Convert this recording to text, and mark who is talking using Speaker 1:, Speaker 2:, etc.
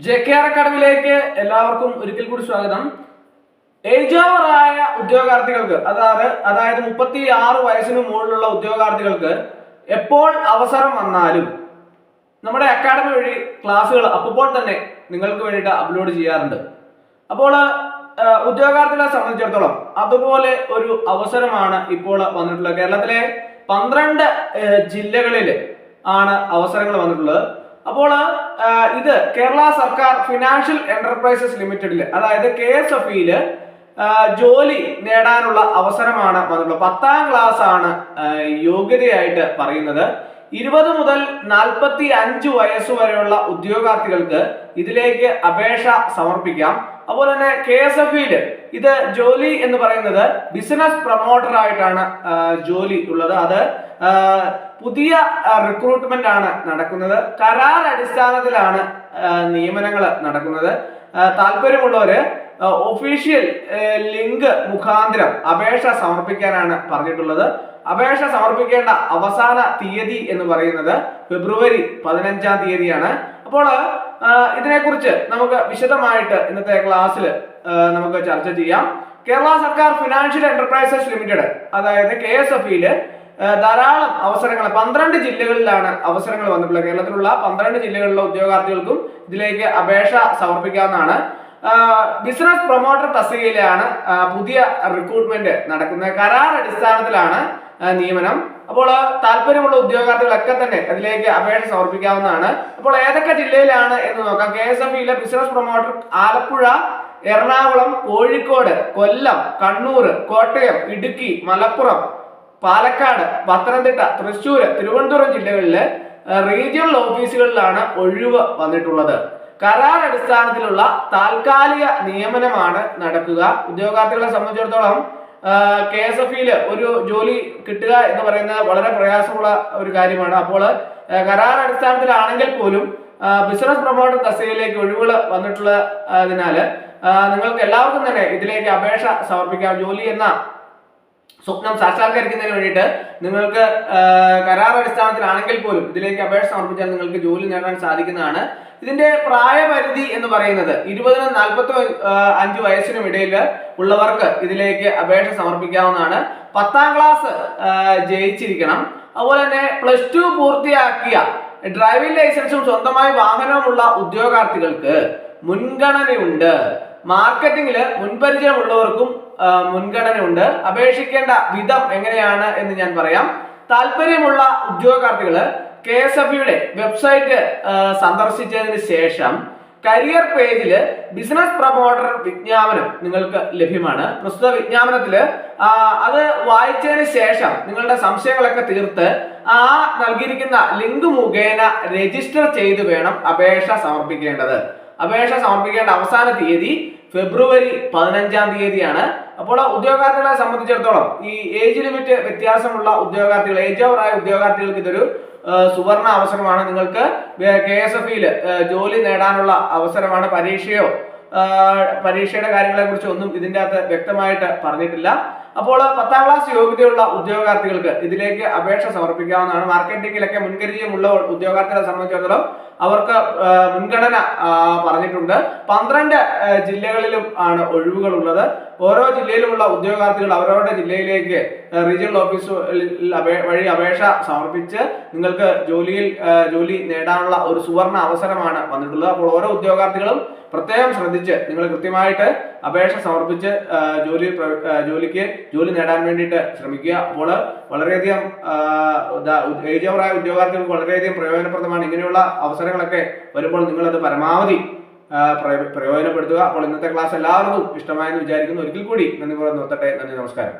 Speaker 1: JKR അക്കാഡമിയിലേക്ക് എല്ലാവർക്കും ഒരിക്കൽ കൂടി സ്വാഗതം. ഏജ് ഓവറായ ഉദ്യോഗാർത്ഥികൾക്ക് അതായത് 36 വയസ്സിന് മുകളിലുള്ള ഉദ്യോഗാർത്ഥികൾക്ക് എപ്പോൾ അവസരം വന്നാലും നമ്മുടെ അക്കാഡമി വഴി ക്ലാസ്സുകൾ അപ്പോൾ തന്നെ നിങ്ങൾക്ക് വേണ്ടിയിട്ട് അപ്ലോഡ് ചെയ്യാറുണ്ട്. അപ്പോൾ ഉദ്യോഗാർത്ഥികളെ സംബന്ധിച്ചിടത്തോളം അതുപോലെ ഒരു അവസരമാണ് ഇപ്പോൾ വന്നിട്ടുള്ളത്. കേരളത്തിലെ 12 ജില്ലകളിൽ ആണ് അവസരങ്ങൾ വന്നിട്ടുള്ളത്. അപ്പോൾ ഇത് കേരള സർക്കാർ ഫിനാൻഷ്യൽ എന്റർപ്രൈസസ് ലിമിറ്റഡിൽ അതായത് KSFE ജോലി നേടാനുള്ള അവസരമാണ് വന്നിട്ടുള്ളത്. 10ാം ക്ലാസ് ആണ് യോഗ്യതയായിട്ട് പറയുന്നത്. 20 മുതൽ 45 വയസ്സ് വരെയുള്ള ഉദ്യോഗാർത്ഥികൾക്ക് ഇതിലേക്ക് അപേക്ഷ സമർപ്പിക്കാം. അതുപോലെ തന്നെ KSFE ഇത് ജോലി എന്ന് പറയുന്നത് ബിസിനസ് പ്രൊമോട്ടർ ആയിട്ടാണ് ജോലി ഉള്ളത്. അത് പുതിയ റിക്രൂട്ട്മെന്റ് ആണ് നടക്കുന്നത്. കരാർ അടിസ്ഥാനത്തിലാണ് നിയമനങ്ങൾ നടക്കുന്നത്. താല്പര്യമുള്ളവര് ഒഫീഷ്യൽ ലിങ്ക് മുഖാന്തരം അപേക്ഷ സമർപ്പിക്കാനാണ് പറഞ്ഞിട്ടുള്ളത്. അപേക്ഷ സമർപ്പിക്കേണ്ട അവസാന തീയതി എന്ന് പറയുന്നത് ഫെബ്രുവരി 15-ാം തീയതിയാണ്. അപ്പോൾ ഇതിനെക്കുറിച്ച് നമുക്ക് വിശദമായിട്ട് ഇന്നത്തെ ക്ലാസ്സിൽ നമുക്ക് ചർച്ച ചെയ്യാം. കേരള സർക്കാർ ഫിനാൻഷ്യൽ എന്റർപ്രൈസസ് ലിമിറ്റഡ് അതായത് KSFE ധാരാളം അവസരങ്ങൾ 12 ജില്ലകളിലാണ് അവസരങ്ങൾ വന്നിട്ടുള്ളത്. കേരളത്തിലുള്ള 12 ജില്ലകളിലെ ഉദ്യോഗാർത്ഥികൾക്കും ഇതിലേക്ക് അപേക്ഷ സമർപ്പിക്കാവുന്നതാണ്. ബിസിനസ് പ്രൊമോട്ടർ തസ്തികയിലാണ് പുതിയ റിക്രൂട്ട്മെന്റ് നടക്കുന്നത്. കരാർ അടിസ്ഥാനത്തിലാണ് നിയമനം. അപ്പോൾ താല്പര്യമുള്ള ഉദ്യോഗാർത്ഥികളൊക്കെ തന്നെ അതിലേക്ക് അപേക്ഷ സമർപ്പിക്കാവുന്നതാണ്. അപ്പോൾ ഏതൊക്കെ ജില്ലയിലാണ് എന്ന് നോക്കാം. KSFE business promoter Alappuzha, Ernakulam, Kozhikode, Kollam, Kannur, Kottayam, Idukki, Malappuram, Palakkad, Pathanamthitta, Thrissur, Thiruvananthapuram ജില്ലകളിലെ റീജിയണൽ ഓഫീസുകളിലാണ് ഒഴിവ് വന്നിട്ടുള്ളത്. കരാർ അടിസ്ഥാനത്തിലുള്ള താൽക്കാലിക നിയമനമാണ് നടക്കുക. ഉദ്യോഗാർത്ഥികളെ സംബന്ധിച്ചിടത്തോളം KSFE ഒരു ജോലി കിട്ടുക എന്ന് പറയുന്നത് വളരെ പ്രയാസമുള്ള ഒരു കാര്യമാണ്. അപ്പോൾ കരാർ അടിസ്ഥാനത്തിലാണെങ്കിൽ പോലും ബിസിനസ് പ്രൊമോട്ടർ തസ്തികയിലേക്ക് ഒഴിവുകൾ വന്നിട്ടുള്ളതിനാൽ നിങ്ങൾക്ക് എല്ലാവർക്കും തന്നെ ഇതിലേക്ക് അപേക്ഷ സമർപ്പിക്കാം. ജോലി എന്ന സ്വപ്നം സാക്ഷാത്കരിക്കുന്നതിന് വേണ്ടിയിട്ട് നിങ്ങൾക്ക് കരാർ അടിസ്ഥാനത്തിലാണെങ്കിൽ പോലും ഇതിലേക്ക് അപേക്ഷ സമർപ്പിച്ചാൽ നിങ്ങൾക്ക് ജോലി നേടാൻ സാധിക്കുന്നതാണ്. ഇതിന്റെ പ്രായപരിധി എന്ന് പറയുന്നത് 20-നും 45 വയസ്സിനും ഇടയിൽ ഉള്ളവർക്ക് ഇതിലേക്ക് അപേക്ഷ സമർപ്പിക്കാവുന്നതാണ്. 10ാം ക്ലാസ് ജയിച്ചിരിക്കണം. അതുപോലെ തന്നെ +2 പൂർത്തിയാക്കിയ ഡ്രൈവിംഗ് ലൈസൻസും സ്വന്തമായി വാഹനവുമുള്ള ഉദ്യോഗാർത്ഥികൾക്ക് മുൻഗണനയുണ്ട്. മാർക്കറ്റിംഗില് മുൻപരിചയമുള്ളവർക്കും മുൻഗണനയുണ്ട്. അപേക്ഷിക്കേണ്ട വിധം എങ്ങനെയാണ് എന്ന് ഞാൻ പറയാം. താല്പര്യമുള്ള ഉദ്യോഗാർത്ഥികള് KSFE വെബ്സൈറ്റ് സന്ദർശിച്ചതിന് ശേഷം കരിയർ പേജിൽ ബിസിനസ് പ്രൊമോട്ടർ വിജ്ഞാപനം നിങ്ങൾക്ക് ലഭ്യമാണ്. പ്രസ്തുത വിജ്ഞാപനത്തില് അത് വായിച്ചതിന് ശേഷം നിങ്ങളുടെ സംശയങ്ങളൊക്കെ തീർത്ത് ആ നൽകിയിരിക്കുന്ന ലിങ്ക് മുഖേന രജിസ്റ്റർ ചെയ്ത് വേണം അപേക്ഷ സമർപ്പിക്കേണ്ടത്. അപേക്ഷ സമർപ്പിക്കേണ്ട അവസാന തീയതി ഫെബ്രുവരി 15-ാം തീയതിയാണ്. അപ്പോൾ ഉദ്യോഗാർത്ഥികളെ സംബന്ധിച്ചിടത്തോളം ഈ ഏജ് ലിമിറ്റ് വ്യത്യാസമുള്ള ഉദ്യോഗാർത്ഥികൾ, ഏജ് ഓവറായ ഉദ്യോഗാർത്ഥികൾക്ക് ഇതൊരു സുവർണ അവസരമാണ്. നിങ്ങൾക്ക് KSFE ജോലി നേടാനുള്ള അവസരമാണ്. പരീക്ഷയുടെ കാര്യങ്ങളെ കുറിച്ച് ഒന്നും ഇതിൻ്റെ അകത്ത് വ്യക്തമായിട്ട് പറഞ്ഞിട്ടില്ല. അപ്പോൾ 10ാം ക്ലാസ് യോഗ്യതയുള്ള ഉദ്യോഗാർത്ഥികൾക്ക് ഇതിലേക്ക് അപേക്ഷ സമർപ്പിക്കാവുന്നതാണ്. മാർക്കറ്റിംഗിലൊക്കെ മുൻകരുതലുള്ള ഉദ്യോഗാർത്ഥികളെ സംബന്ധിച്ചിടത്തോളം അവർക്ക് മുൻഗണന പറഞ്ഞിട്ടുണ്ട്. 12 ജില്ലകളിലും ആണ് ഒഴിവുകൾ ഉള്ളത്. ഓരോ ജില്ലയിലുമുള്ള ഉദ്യോഗാർത്ഥികൾ അവരവരുടെ ജില്ലയിലേക്ക് റീജിയണൽ ഓഫീസ് വഴി അപേക്ഷ സമർപ്പിച്ച് നിങ്ങൾക്ക് ജോലി നേടാനുള്ള ഒരു സുവർണ അവസരമാണ് വന്നിട്ടുള്ളത്. അപ്പോൾ ഓരോ ഉദ്യോഗാർത്ഥികളും പ്രത്യേകം ശ്രദ്ധിച്ച് നിങ്ങൾ കൃത്യമായിട്ട് അപേക്ഷ സമർപ്പിച്ച് ജോലി നേടാൻ വേണ്ടിയിട്ട് ശ്രമിക്കുക. അപ്പോൾ വളരെയധികം ഏജ് ഓവറായ ഉദ്യോഗാർത്ഥികൾക്ക് വളരെയധികം പ്രയോജനപ്രദമാണ്. ഇങ്ങനെയുള്ള അവസരങ്ങളൊക്കെ വരുമ്പോൾ നിങ്ങളത് പരമാവധി പ്രയോജനപ്പെടുത്തുക. അപ്പോൾ ഇന്നത്തെ ക്ലാസ് എല്ലാവർക്കും ഇഷ്ടമായെന്ന് വിചാരിക്കുന്നു. ഒരിക്കൽ കൂടി നന്ദി നിർത്തട്ടെ. നന്ദി, നമസ്കാരം.